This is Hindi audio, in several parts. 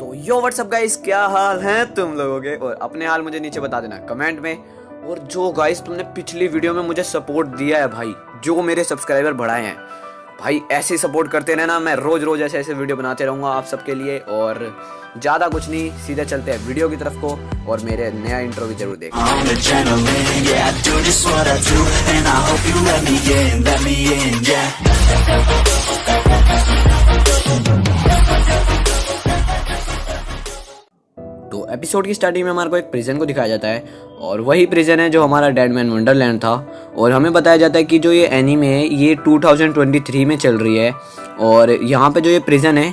तो यो व्हाट्सअप गाइस, क्या हाल है तुम लोगों के। और अपने हाल मुझे नीचे बता देना कमेंट में। और जो गाइस तुमने पिछली वीडियो में मुझे सपोर्ट दिया है भाई, जो मेरे सब्सक्राइबर बढ़ाए हैं भाई, ऐसे ही सपोर्ट करते रहना। मैं रोज रोज ऐसे ऐसे वीडियो बनाते रहूँगा आप सबके लिए। और ज़्यादा कुछ नहीं, सीधे चलते हैं वीडियो की तरफ को। और मेरे नया इंट्रो भी जरूर देखें। तो एपिसोड की स्टार्टिंग में हमारे को एक प्रिजन को दिखाया जाता है, और वही प्रिजन है जो हमारा डेड मैन वंडरलैंड था। और हमें बताया जाता है कि जो ये एनीमे है ये 2023 में चल रही है। और यहाँ पे जो ये प्रिजन है,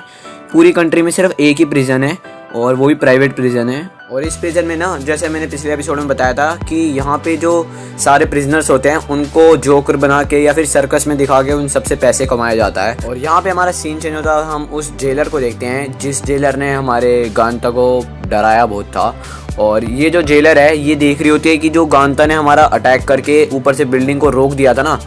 पूरी कंट्री में सिर्फ एक ही प्रिजन है, और वो भी प्राइवेट प्रिजन है। और इस प्रिजन में ना, जैसे मैंने पिछले एपिसोड में बताया था कि यहाँ पे जो सारे प्रिजनर्स होते हैं उनको जोकर बना के या फिर सर्कस में दिखा के उन सबसे पैसे कमाया जाता है। और यहाँ पे हमारा सीन चेंज होता है, हम उस जेलर को देखते हैं जिस जेलर ने हमारे गांता को डराया बहुत था। और ये जो जेलर है ये देख रही होती है कि जो गांता ने हमारा अटैक करके ऊपर से बिल्डिंग को रोक दिया था ना,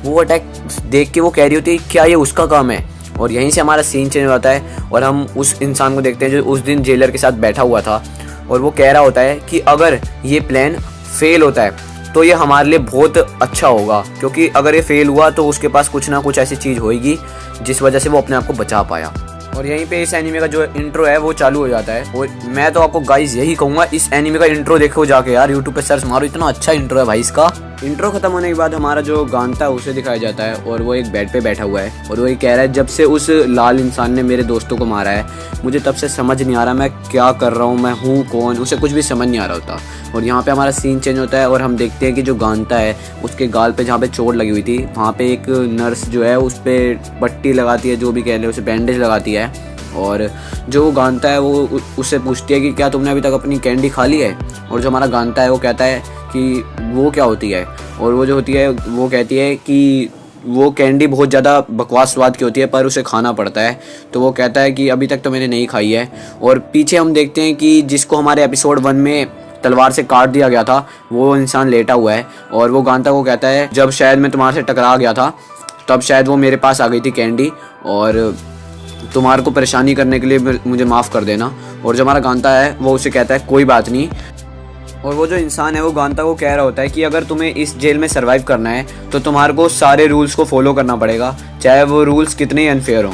वो अटैक देख के वो कह रही होती है क्या ये उसका काम है। और यहीं से हमारा सीन चेंज होता है और हम उस इंसान को देखते हैं जो उस दिन जेलर के साथ बैठा हुआ था। और वो कह रहा होता है कि अगर ये प्लान फेल होता है तो ये हमारे लिए बहुत अच्छा होगा, क्योंकि अगर ये फेल हुआ तो उसके पास कुछ ना कुछ ऐसी चीज़ होगी जिस वजह से वो अपने आप को बचा पाया। और यहीं पे इस एनीमे का जो इंट्रो है वो चालू हो जाता है। और मैं तो आपको गाइस यही कहूँगा, इस एनीमे का इंट्रो देखो जाके यार, यूट्यूब पे सर्च मारो, इतना अच्छा इंट्रो है भाई इसका। इंट्रो खत्म होने के बाद हमारा जो गांता है उसे दिखाया जाता है, और वो एक बेड पे बैठा हुआ है। और वो ये कह रहा है जब से उस लाल इंसान ने मेरे दोस्तों को मारा है मुझे तब से समझ नहीं आ रहा मैं क्या कर रहा हूँ, मैं हूँ कौन, उसे कुछ भी समझ नहीं आ रहा होता। और यहाँ पे हमारा सीन चेंज होता है और हम देखते हैं कि जो गांता है उसके गाल पे जहाँ पे चोट लगी हुई थी वहाँ पे एक नर्स जो है उस पर पट्टी लगाती है, जो भी कह ले उसे बैंडेज लगाती है। और जो गांता है वो उससे पूछती है कि क्या तुमने अभी तक अपनी कैंडी खा ली है। और जो हमारा गांता है वो कहता है कि वो क्या होती है। और वो जो होती है वो कहती है कि वो कैंडी बहुत ज़्यादा बकवास स्वाद की होती है पर उसे खाना पड़ता है। तो वो कहता है कि अभी तक तो मैंने नहीं खाई है। और पीछे हम देखते हैं कि जिसको हमारे एपिसोड 1 में तलवार से काट दिया गया था वो इंसान लेटा हुआ है। और वो गांता को कहता है जब शायद मैं तुम्हारे से टकरा गया था तब शायद वो मेरे पास आ गई थी कैंडी, और तुम्हारे को परेशानी करने के लिए मुझे माफ़ कर देना। और जो हमारा गांता है वो उसे कहता है कोई बात नहीं। और वो जो इंसान है वो गांता को कह रहा होता है कि अगर तुम्हें इस जेल में सरवाइव करना है तो तुम्हारे को सारे रूल्स को फॉलो करना पड़ेगा, चाहे वो रूल्स कितने ही अनफेयर हों।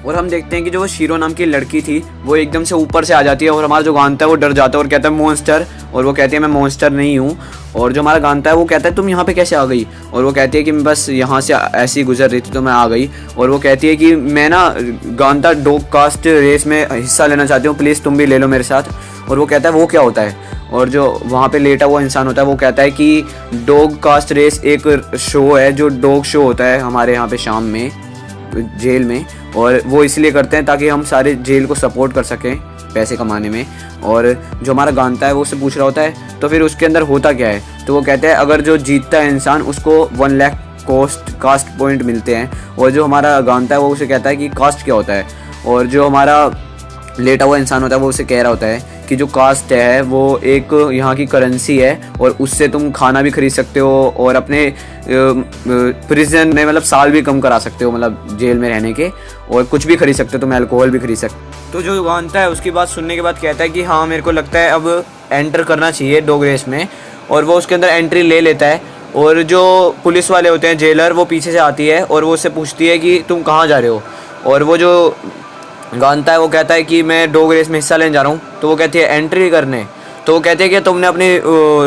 और हम देखते हैं कि जो वो शीरो नाम की लड़की थी वो एकदम से ऊपर से आ जाती है, और हमारा जो गांता है वो डर जाता है और कहता है मॉन्स्टर। और वो कहती है मैं मॉन्स्टर नहीं हूँ। और जो हमारा गांता है वो कहता है तुम यहाँ पे कैसे आ गई। और वो कहती है कि मैं बस यहाँ से ऐसी गुजर रही थी तो मैं आ गई। और वो कहती है कि मैं ना गांता डॉग कास्ट रेस में हिस्सा लेना चाहती हूँ, प्लीज़ तुम भी ले लो मेरे साथ। और वो कहता है वो क्या होता है। और जो वहाँ पे लेटा हुआ इंसान होता है वो कहता है कि डॉग कास्ट रेस एक शो है, जो डॉग शो होता है हमारे यहाँ पे शाम में जेल में। और वो इसलिए करते हैं ताकि हम सारे जेल को सपोर्ट कर सकें पैसे कमाने में। और जो हमारा गांता है वो उससे पूछ रहा होता है तो फिर उसके अंदर होता क्या है। तो वो कहते हैं अगर जो जीतता है इंसान उसको 1 लाख कास्ट पॉइंट मिलते हैं। और जो हमारा गांता है वो उसे कहता है कि कास्ट क्या होता है। और जो हमारा लेटा हुआ इंसान होता है वो उसे कह रहा होता है कि जो कास्ट है वो एक यहाँ की करेंसी है, और उससे तुम खाना भी खरीद सकते हो और अपने प्रिजन में मतलब साल भी कम करा सकते हो, मतलब जेल में रहने के, और कुछ भी खरीद सकते हो, तुम अल्कोहल भी खरीद सकते हो। तो जो गांता है उसकी बात सुनने के बाद कहता है कि हाँ मेरे को लगता है अब एंटर करना चाहिए डॉग रेस में। और वो उसके अंदर एंट्री ले लेता है। और जो पुलिस वाले होते हैं जेलर वो पीछे से आती है और वो उससे पूछती है कि तुम कहाँ जा रहे हो। और वो जो गांता है वो कहता है कि मैं डॉग रेस में हिस्सा लेने जा रहा हूँ। तो वो कहती है एंट्री करने। तो वो कहती है कि तुमने अपनी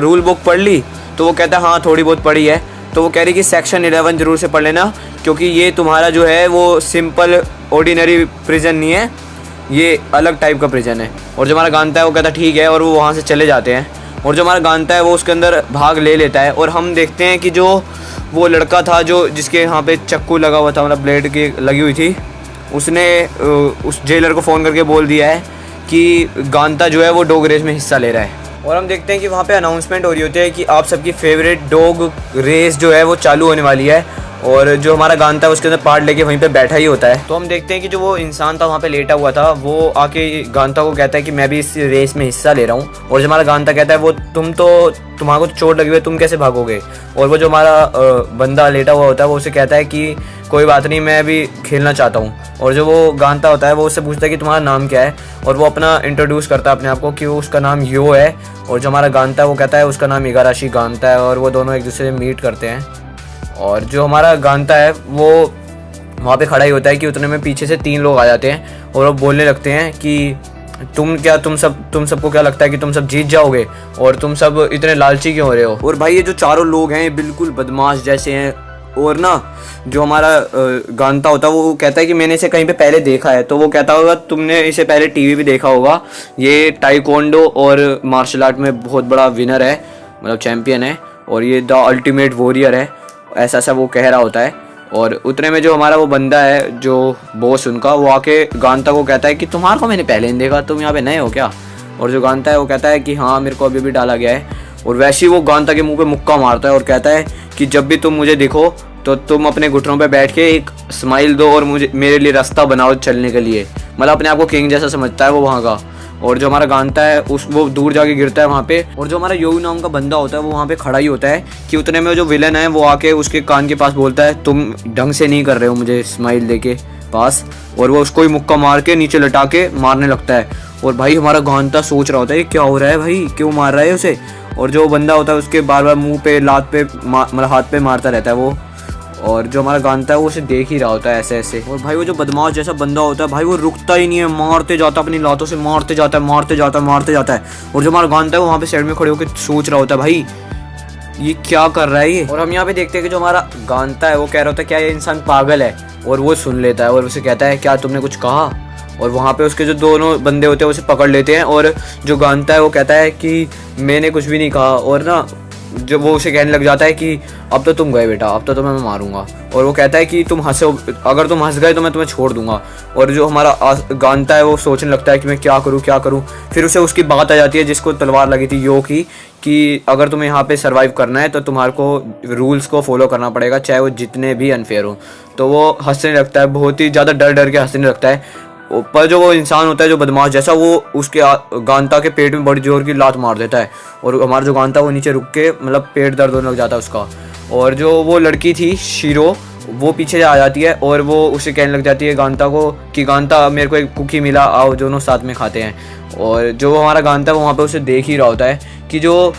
रूल बुक पढ़ ली। तो वो कहता है हाँ थोड़ी बहुत पढ़ी है। तो वो कह रही कि सेक्शन 11 जरूर से पढ़ लेना, क्योंकि ये तुम्हारा जो है वो सिंपल ऑर्डिनरी प्रिजन नहीं है, ये अलग टाइप का प्रिजन है। और जो हमारा गांता है वो कहता ठीक है, और वो वहाँ से चले जाते हैं। और जो हमारा गांता है वो उसके अंदर भाग ले लेता है। और हम देखते हैं कि जो वो लड़का था जो जिसके यहाँ पे चक्कू लगा हुआ था, मतलब ब्लेड की लगी हुई थी, उसने उस जेलर को फ़ोन करके बोल दिया है कि गांता जो है वो डॉग रेस में हिस्सा ले रहा है। और हम देखते हैं कि वहाँ पे अनाउंसमेंट हो रही होती है कि आप सबकी फेवरेट डॉग रेस जो है वो चालू होने वाली है। और जो हमारा गांता है उसके अंदर पार्ट लेके वहीं पे बैठा ही होता है। तो हम देखते हैं कि जो वो इंसान था वहाँ पे लेटा हुआ था, वो आके गांता को कहता है कि मैं भी इस रेस में हिस्सा ले रहा हूँ। और जो हमारा गांता कहता है वो तुम्हारे को चोट लगी हुई है, तुम कैसे भागोगे। और वो जो हमारा बंदा लेटा हुआ होता है वो उसे कहता है कि कोई बात नहीं, मैं भी खेलना चाहता हूँ। और जो वो गांता होता है वो उससे पूछता है कि तुम्हारा नाम क्या है, और वो अपना इंट्रोड्यूस करता है अपने आप को कि उसका नाम यो है। और जो हमारा गांता है वो कहता है उसका नाम इगाराशी गांता है, और वो दोनों एक दूसरे से मीट करते हैं। और जो हमारा गांता है वो वहाँ पे खड़ा ही होता है कि उतने में पीछे से 3 लोग आ जाते हैं और वो बोलने लगते हैं कि तुम सबको क्या लगता है कि तुम सब जीत जाओगे, और तुम सब इतने लालची क्यों हो रहे हो। और भाई ये जो चारों लोग हैं बिल्कुल बदमाश जैसे हैं। और ना जो हमारा गांता होता है वो कहता है कि मैंने इसे कहीं पे पहले देखा है। तो वो कहता होगा तुमने इसे पहले टीवी पे देखा होगा, ये टाइकोंडो और मार्शल आर्ट में बहुत बड़ा विनर है, मतलब चैम्पियन है, और ये द अल्टीमेट वॉरियर है, ऐसा सा वो कह रहा होता है। और उतने में जो हमारा वो बंदा है जो बॉस उनका, वो आके गांता को कहता है कि तुम्हारे को मैंने पहले नहीं देखा, तुम यहाँ पे नए हो क्या। और जो गांता है वो कहता है कि हाँ मेरे को अभी भी डाला गया है। और वैसे ही वो गांता के मुंह पे मुक्का मारता है और कहता है कि जब भी तुम मुझे दिखो तो तुम अपने घुटनों पे बैठ के एक स्माइल दो और मेरे लिए रास्ता बनाओ चलने के लिए। मतलब अपने आप को किंग जैसा समझता है वो वहाँ का। और जो हमारा गांता है वो दूर जाके गिरता है वहाँ पे। और जो हमारा योगी नाम का बंदा होता है वो वहाँ पे खड़ा ही होता है कि उतने में जो विलन है वो आके उसके कान के पास बोलता है तुम ढंग से नहीं कर रहे हो मुझे स्माइल दे के पास। और वो उसको ही मुक्का मार के नीचे लटा के मारने लगता है। और भाई हमारा गांता सोच रहा होता है ये क्या हो रहा है भाई, क्यों मार रहा है उसे। और जो बंदा होता है उसके बार बार मुँह पे लात पे मतलब हाथ पे मारता रहता है वो। और जो हमारा गांता है वो उसे देख ही रहा होता है ऐसे ऐसे। और भाई वो जो बदमाश जैसा बंदा होता है भाई वो रुकता ही नहीं है, मारते जाता है अपनी लातों से, मारते जाता है मारते जाता है मारते जाता है। और जो हमारा गांता है वो वहाँ पे साइड में खड़े होकर सोच रहा होता है भाई ये क्या कर रहा है ये। और हम यहाँ पे देखते हैं कि जो हमारा गांता है वो कह रहा होता है क्या ये इंसान पागल है। और वो सुन लेता है और उसे कहता है क्या तुमने कुछ कहा। और वहाँ पे उसके जो दोनों बंदे होते हैं उसे पकड़ लेते हैं। और जो गांता है वो कहता है कि मैंने कुछ भी नहीं कहा। और ना जब वो उसे कहने लग जाता है कि अब तो तुम गए बेटा, अब तो तुम्हें मैं मारूंगा। और वो कहता है कि तुम हंसो, अगर तुम हंस गए तो मैं तुम्हें छोड़ दूंगा। और जो हमारा गांता है वो सोचने लगता है कि मैं क्या करूं। फिर उसे उसकी बात आ जाती है जिसको तलवार लगी थी यो की, कि अगर तुम्हें यहाँ पे सर्वाइव करना है तो तुम्हारे को रूल्स को फॉलो करना पड़ेगा चाहे वो जितने भी अनफेयर हो। तो वो हंसने लगता है, बहुत ही ज़्यादा डर के हंसने लगता है। पर जो वो इंसान होता है जो बदमाश जैसा वो उसके गांता के पेट में बड़ी जोर की लात मार देता है। और हमारा जो गांता वो नीचे रुक के मतलब पेट दर्द होने लग जाता है उसका। और जो वो लड़की थी शीरो वो पीछे आ जाती है और वो उसे कहने लग जाती है गांता को कि गांता मेरे को एक कुकी मिला, आओ दोनों साथ में खाते हैं। और जो हमारा गांता है वो वहाँ पे उसे देख ही रहा होता है कि जो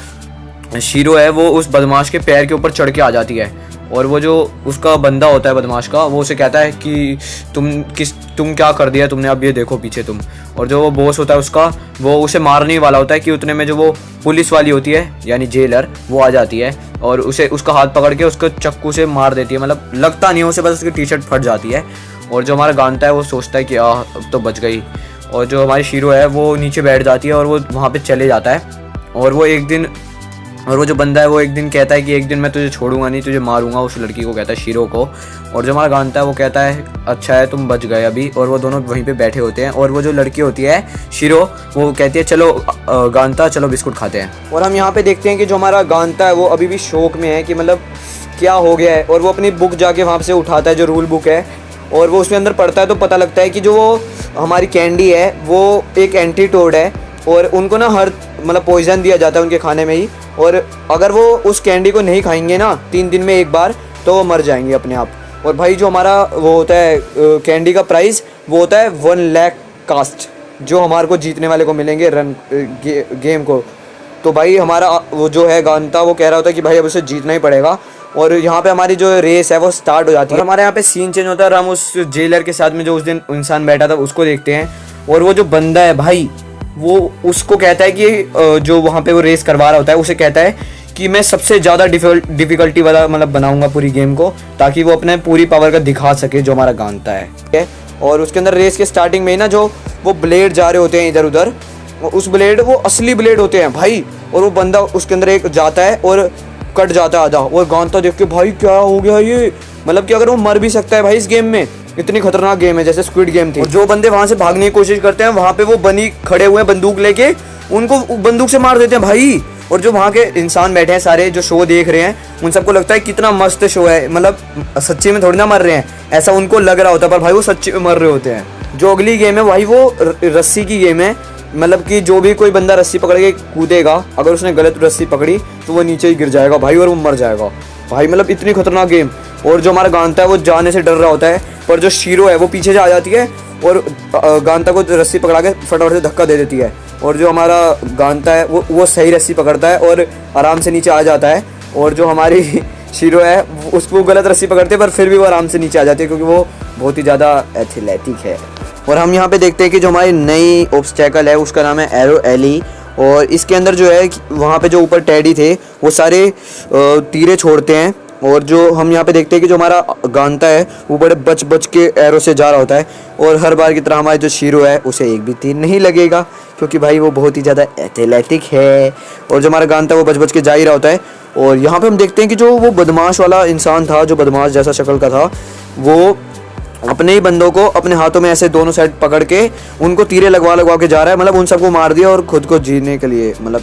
शीरो है वो उस बदमाश के पैर के ऊपर चढ़ के आ जाती है। और वो जो उसका बंदा होता है बदमाश का वो उसे कहता है कि तुम क्या कर दिया तुमने, अब ये देखो पीछे तुम। और जो वो बॉस होता है उसका वो उसे मारने वाला होता है कि उतने में जो वो पुलिस वाली होती है यानी जेलर वो आ जाती है और उसका हाथ पकड़ के उसको चक्कू से मार देती है। मतलब लगता नहीं है उसे, बस उसकी टी शर्ट फट जाती है। और जो हमारा गांता है वो सोचता है कि अब तो बच गई। और जो हमारी शीरो है वो नीचे बैठ जाती है और वो वहाँ पर चले जाता है। और वो जो बंदा है वो एक दिन कहता है कि एक दिन मैं तुझे छोड़ूंगा नहीं, तुझे मारूंगा, उस लड़की को कहता है शीरो को। और जो हमारा गांता है वो कहता है अच्छा है तुम बच गए अभी। और वो दोनों वहीं पे बैठे होते हैं। और वो जो लड़की होती है शीरो वो कहती है चलो गांता चलो बिस्कुट खाते हैं। और हम यहाँ पे देखते हैं कि जो हमारा गांता है वो अभी भी शौक में है कि मतलब क्या हो गया है। और वो अपनी बुक जाके वहाँ से उठाता है जो रूल बुक है और वो उसमें अंदर पढ़ता है तो पता लगता है कि जो वो हमारी कैंडी है वो एक एंटीटोड है और उनको ना हर मतलब पॉइजन दिया जाता है उनके खाने में ही। और अगर वो उस कैंडी को नहीं खाएंगे ना 3 दिन में एक बार तो वो मर जाएंगे अपने आप। और भाई जो हमारा वो होता है कैंडी का प्राइस वो होता है 1 लाख कास्ट जो हमारे को जीतने वाले को मिलेंगे गेम को। तो भाई हमारा वो जो है गांता वो कह रहा होता है कि भाई अब उसे जीतना ही पड़ेगा। और यहाँ पे हमारी जो रेस है वो स्टार्ट हो जाती है। हमारे यहाँ पे सीन चेंज होता है और हम उस जेलर के साथ में जो उस दिन इंसान बैठा था उसको देखते हैं। और वो जो बंदा है भाई वो उसको कहता है कि जो वहाँ पे वो रेस करवा रहा होता है उसे कहता है कि मैं सबसे ज़्यादा डिफ़िकल्टी वाला मतलब बनाऊंगा पूरी गेम को ताकि वो अपने पूरी पावर का दिखा सके जो हमारा गांता है, ठीक है। और उसके अंदर रेस के स्टार्टिंग में ही ना जो वो ब्लेड जा रहे होते हैं इधर उधर, उस ब्लेड वो असली ब्लेड होते हैं भाई। और वो बंदा उसके अंदर एक जाता है और कट जाता है आधा। और गांता देख के भाई क्या हो गया ये, मतलब कि अगर वो मर भी सकता है भाई इस गेम में, इतनी खतरनाक गेम है जैसे स्क्विड गेम थी। और जो बंदे वहां से भागने की कोशिश करते हैं वहां पे वो बनी खड़े हुए बंदूक लेके उनको बंदूक से मार देते हैं भाई। और जो वहाँ के इंसान बैठे हैं सारे जो शो देख रहे हैं, उन सबको लगता है कितना मस्त शो है, मतलब सच्ची में थोड़ी ना मर रहे हैं, ऐसा उनको लग रहा होता है, पर भाई वो सच्ची में मर रहे होते हैं। जो अगली गेम है भाई वो रस्सी की गेम है, मतलब कि जो भी कोई बंदा रस्सी पकड़ के कूदेगा, अगर उसने गलत रस्सी पकड़ी तो वो नीचे ही गिर जाएगा भाई और वो मर जाएगा भाई, मतलब इतनी खतरनाक गेम। और जो हमारा गांता है वो जाने से डर रहा होता है, पर जो शीरो है वो पीछे से आ जाती है और गांता को रस्सी पकड़ा के फटाफट से धक्का दे देती है, और जो हमारा गांता है वो सही रस्सी पकड़ता है और आराम से नीचे आ जाता है, और जो हमारी शीरो है उसको गलत रस्सी पकड़ते हैं पर फिर भी वो आराम से नीचे आ जाती है, क्योंकि वो बहुत ही ज़्यादा एथलेटिक है। और हम यहाँ पे देखते हैं कि जो हमारी नई ऑब्स्टेकल है उसका नाम है एरो एली, और इसके अंदर जो है वहाँ पे जो ऊपर टैडी थे वो सारे तीरे छोड़ते हैं, और जो हम यहाँ पे देखते हैं कि जो हमारा गांता है वो बड़े बच बच के एरो से जा रहा होता है, और हर बार की तरह हमारा जो शीरो है उसे एक भी तीर नहीं लगेगा, क्योंकि भाई वो बहुत ही ज़्यादा एथलेटिक है। और जो हमारा गांता है वो बच बच के जा ही रहा होता है। और यहाँ पे हम देखते हैं कि जो वो बदमाश वाला इंसान था, जो बदमाश जैसा शक्ल का था, वो अपने ही बंदों को अपने हाथों में ऐसे दोनों साइड पकड़ के उनको तीरे लगवा के जा रहा है, मतलब उन सबको मार दिया और खुद को जीने के लिए, मतलब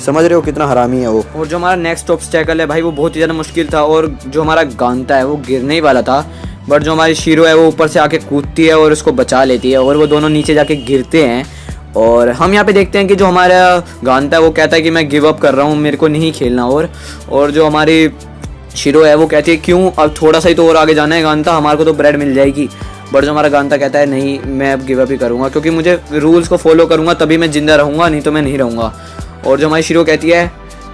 समझ रहे हो कितना हरामी है वो। और जो हमारा नेक्स्ट ऑब्स्टेकल है भाई वो बहुत ही ज़्यादा मुश्किल था, और जो हमारा गांता है वो गिरने ही वाला था, बट जो हमारी शीरो है वो ऊपर से आके कूदती है और उसको बचा लेती है, और वो दोनों नीचे जाके गिरते हैं। और हम यहाँ पे देखते हैं कि जो हमारा गांता है वो कहता है कि मैं गिव अप कर रहा हूँ, मेरे को नहीं खेलना। और जो हमारी शीरो है वो कहती है क्यों, अब थोड़ा सा ही तो और आगे जाना है गांता, हमारे को तो ब्रेड मिल जाएगी। बट जो हमारा गांता कहता है नहीं, मैं अब गिव अप ही करूँगा, क्योंकि मुझे रूल्स को फॉलो करूँगा तभी मैं जिंदा रहूँगा, नहीं तो मैं नहीं रहूँगा। और जो हमारी शीरो कहती है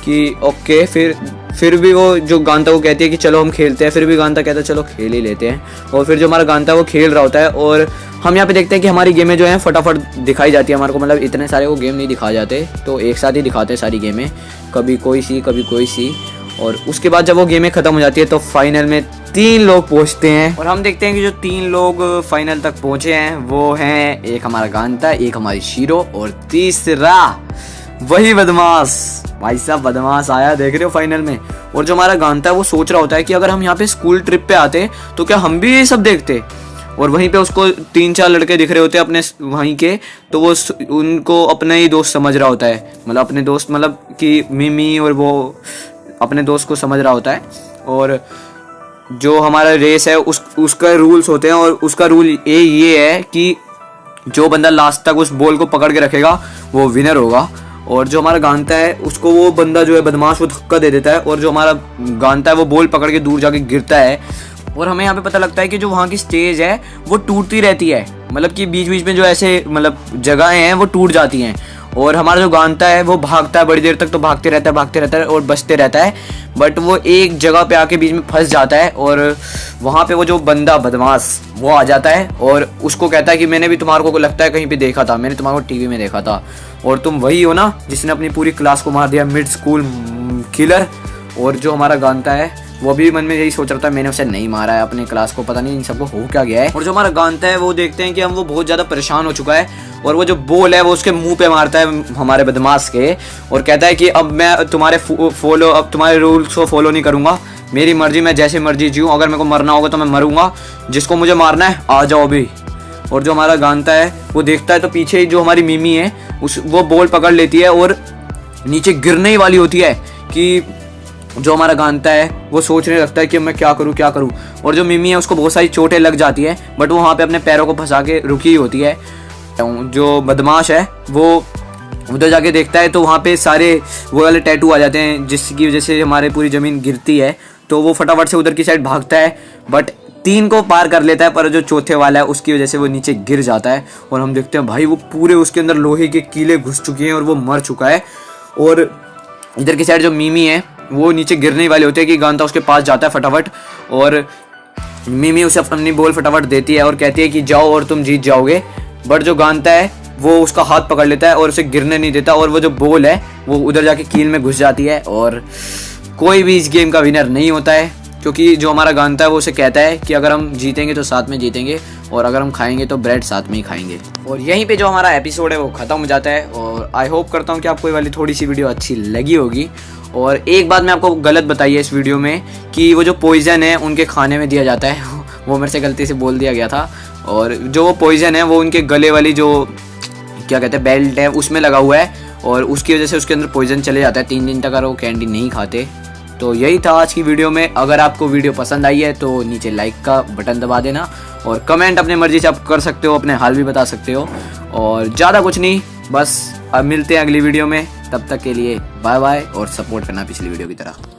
कि ओके, फिर भी वो जो गांता वो कहती है कि चलो हम खेलते हैं, फिर भी गांता कहता है चलो खेल ही लेते हैं। और फिर जो हमारा गांता है वो खेल रहा होता है, और हम यहाँ पे देखते हैं कि हमारी गेमें जो हैं फटाफट दिखाई जाती है हमारे को, मतलब इतने सारे वो गेम नहीं दिखा जाते, तो एक साथ ही दिखाते हैं सारी गेमें, कभी कोई सी कभी कोई सी। और उसके बाद जब वो गेमें ख़त्म हो जाती है तो फाइनल में 3 लोग पहुंचते हैं, और हम देखते हैं कि जो 3 लोग फाइनल तक पहुंचे हैं वो हैं एक हमारा गांता, एक हमारी शीरो, और तीसरा वही बदमाश। भाई साहब बदमाश आया, देख रहे हो फाइनल में। और जो हमारा गांता है वो सोच रहा होता है कि अगर हम यहाँ पे स्कूल ट्रिप पे आते तो क्या हम भी ये सब देखते। और वहीं पे उसको 3-4 लड़के दिख रहे होते हैं अपने वहीं के, तो वो उनको अपना ही दोस्त समझ रहा होता है, मतलब अपने दोस्त, मतलब कि मिमी, और वो अपने दोस्त को समझ रहा होता है। और जो हमारा रेस है उसका रूल्स होते हैं, और उसका रूल ये है कि जो बंदा लास्ट तक उस बॉल को पकड़ के रखेगा वो विनर होगा। और जो हमारा गांता है उसको वो बंदा जो है बदमाश वो धक्का दे देता है, और जो हमारा गांता है वो बॉल पकड़ के दूर जाके गिरता है। और हमें यहाँ पे पता लगता है कि जो वहाँ की स्टेज है वो टूटती रहती है, मतलब कि बीच बीच में जो ऐसे मतलब जगहें हैं वो टूट जाती हैं। और हमारा जो गांता है वो भागता है, बड़ी देर तक तो भागते रहता है और बचते रहता है, बट वो एक जगह पे आके बीच में फंस जाता है, और वहाँ पे वो जो बंदा बदमाश वो आ जाता है और उसको कहता है कि मैंने भी तुम्हारे को लगता है कहीं पे देखा था, मैंने तुम्हारे को टीवी में देखा था, और तुम वही हो ना जिसने अपनी पूरी क्लास को मार दिया, मिड स्कूल किलर। और जो हमारा गांता है वो भी मन में यही सोच रहा था मैंने उसे नहीं मारा है, अपने क्लास को पता नहीं इन सबको हो क्या गया है। और जो हमारा गांता है वो देखते हैं कि हम वो बहुत ज़्यादा परेशान हो चुका है, और वो जो बॉल है वो उसके मुंह पे मारता है हमारे बदमाश के, और कहता है कि अब मैं तुम्हारे रूल्स को फॉलो नहीं करूँगा, मेरी मर्जी, मैं जैसे मर्जी जीऊँ, अगर मेरे को मरना होगा तो मैं मरूंगा, जिसको मुझे मारना है आ जाओ अभी। और जो हमारा गांता है वो देखता है तो पीछे ही जो हमारी मिमी है वो बॉल पकड़ लेती है और नीचे गिरने ही वाली होती है, कि जो हमारा गांता है वो सोचने लगता है कि मैं क्या करूं। और जो मिमी है उसको बहुत सारी चोटें लग जाती है, बट वो वहाँ पे अपने पैरों को फंसा के रुकी ही होती है। जो बदमाश है वो उधर जाके देखता है तो वहाँ पे सारे वो वाले टैटू आ जाते हैं, जिसकी वजह से हमारे पूरी ज़मीन गिरती है, तो वो फटाफट से उधर की साइड भागता है, बट 3 को पार कर लेता है, पर जो चौथे वाला है उसकी वजह से वो नीचे गिर जाता है। और हम देखते हैं भाई वो पूरे उसके अंदर लोहे के कीले घुस चुके हैं और वो मर चुका है। और इधर की साइड जो मिमी है वो नीचे गिरने वाले होते हैं कि गांता उसके पास जाता है फटाफट, और मिमी उसे अपनी बॉल फटाफट देती है और कहती है कि जाओ और तुम जीत जाओगे। बट जो गांता है वो उसका हाथ पकड़ लेता है और उसे गिरने नहीं देता, और वो जो बॉल है वो उधर जाके कील में घुस जाती है। और कोई भी इस गेम का विनर नहीं होता है, क्योंकि जो हमारा गांता है वो उसे कहता है कि अगर हम जीतेंगे तो साथ में जीतेंगे, और अगर हम खाएंगे तो ब्रेड साथ में ही खाएंगे। और यहीं पे जो हमारा एपिसोड है वो ख़त्म हो जाता है। और आई होप करता हूँ कि आपको ये वाली थोड़ी सी वीडियो अच्छी लगी होगी। और एक बात मैं आपको गलत बताई है इस वीडियो में, कि वो जो पॉइज़न है उनके खाने में दिया जाता है वो मेरे से गलती से बोल दिया गया था। और जो वो पॉइज़न है वो उनके गले वाली जो क्या कहते हैं बेल्ट है उसमें लगा हुआ है, और उसकी वजह से उसके अंदर पॉइजन चले जाता है 3 दिन तक अगर वो कैंडी नहीं खाते। तो यही था आज की वीडियो में। अगर आपको वीडियो पसंद आई है तो नीचे लाइक का बटन दबा देना, और कमेंट अपने मर्जी से आप कर सकते हो, अपने हाल भी बता सकते हो। और ज़्यादा कुछ नहीं, बस अब मिलते हैं अगली वीडियो में। तब तक के लिए बाय बाय, और सपोर्ट करना पिछली वीडियो की तरह।